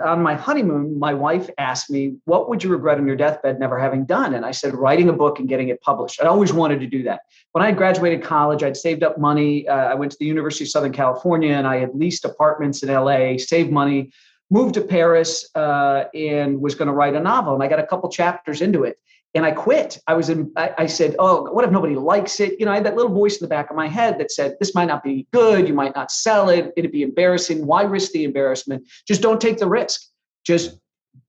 On my honeymoon, my wife asked me, what would you regret on your deathbed never having done? And I said, writing a book and getting it published. I always wanted to do that. When I graduated college, I'd saved up money. I went to the University of Southern California and I had leased apartments in LA, saved money, moved to Paris, and was going to write a novel. And I got a couple chapters into it. And I quit. I said, oh, what if nobody likes it? I had that little voice in the back of my head that said, this might not be good. You might not sell it. It'd be embarrassing. Why risk the embarrassment? Just don't take the risk. Just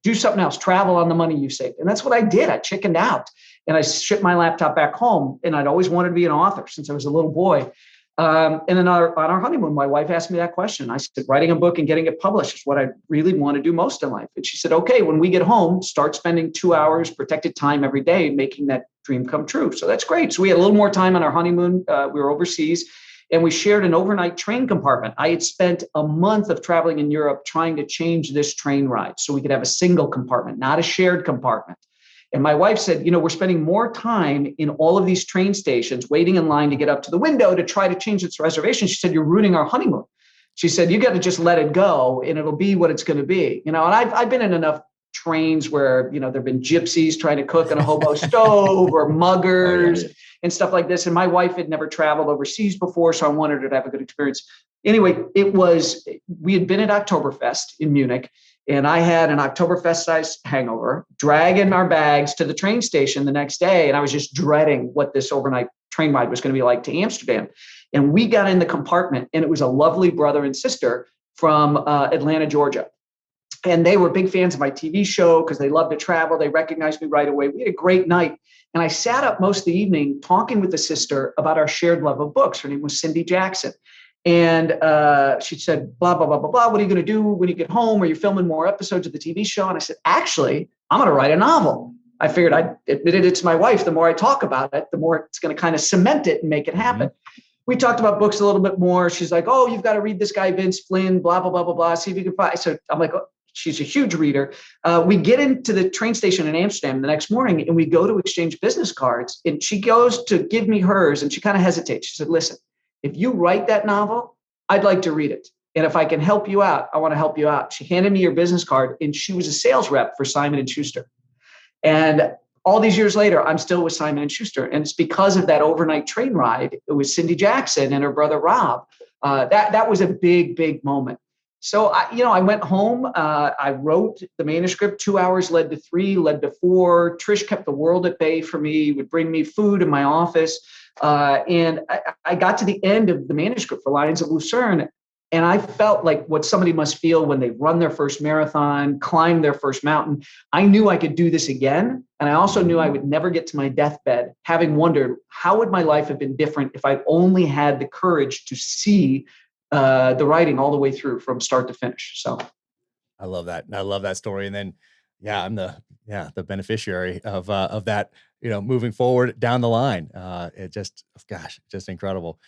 do something else. Travel on the money you saved. And that's what I did. I chickened out and I shipped my laptop back home. And I'd always wanted to be an author since I was a little boy. And then on our honeymoon, my wife asked me that question. I said, writing a book and getting it published is what I really want to do most in life. And she said, okay, when we get home, start spending 2 hours protected time every day, making that dream come true. So that's great. So we had a little more time on our honeymoon. We were overseas and we shared an overnight train compartment. I had spent a month of traveling in Europe trying to change this train ride so we could have a single compartment, not a shared compartment. And my wife said, we're spending more time in all of these train stations waiting in line to get up to the window to try to change its reservation. She said, you're ruining our honeymoon. She said, you got to just let it go and it'll be what it's going to be. And I've been in enough trains where, there've been gypsies trying to cook on a hobo stove or muggers and stuff like this. And my wife had never traveled overseas before, so I wanted her to have a good experience. Anyway, we had been at Oktoberfest in Munich. And I had an Oktoberfest-sized hangover, dragging our bags to the train station the next day. And I was just dreading what this overnight train ride was going to be like to Amsterdam. And we got in the compartment, and it was a lovely brother and sister from Atlanta, Georgia. And they were big fans of my TV show because they loved to travel. They recognized me right away. We had a great night. And I sat up most of the evening talking with the sister about our shared love of books. Her name was Cindy Jackson. And she said, blah, blah, blah, blah, blah. What are you going to do when you get home? Are you filming more episodes of the TV show? And I said, actually, I'm going to write a novel. I figured I admitted it to my wife. The more I talk about it, the more it's going to kind of cement it and make it happen. Mm-hmm. We talked about books a little bit more. She's like, oh, you've got to read this guy, Vince Flynn, blah, blah, blah, blah, blah. See if you can find. So I'm like, oh, she's a huge reader. We get into the train station in Amsterdam the next morning and we go to exchange business cards. And she goes to give me hers and she kind of hesitates. She said, listen, if you write that novel, I'd like to read it. And if I can help you out, I want to help you out. She handed me your business card and she was a sales rep for Simon & Schuster. And all these years later, I'm still with Simon & Schuster. And it's because of that overnight train ride. It was Cindy Jackson and her brother, Rob. That was a big, big moment. So, I went home. I wrote the manuscript. 2 hours led to 3, led to 4. Trish kept the world at bay for me, would bring me food in my office. And I got to the end of the manuscript for Lions of Lucerne, and I felt like what somebody must feel when they run their first marathon, climb their first mountain. I knew I could do this again. And I also knew I would never get to my deathbed, having wondered, how would my life have been different if I'd only had the courage to see the writing all the way through from start to finish. So I love that. I love that story. And then, I'm the beneficiary of that, moving forward down the line. It just incredible.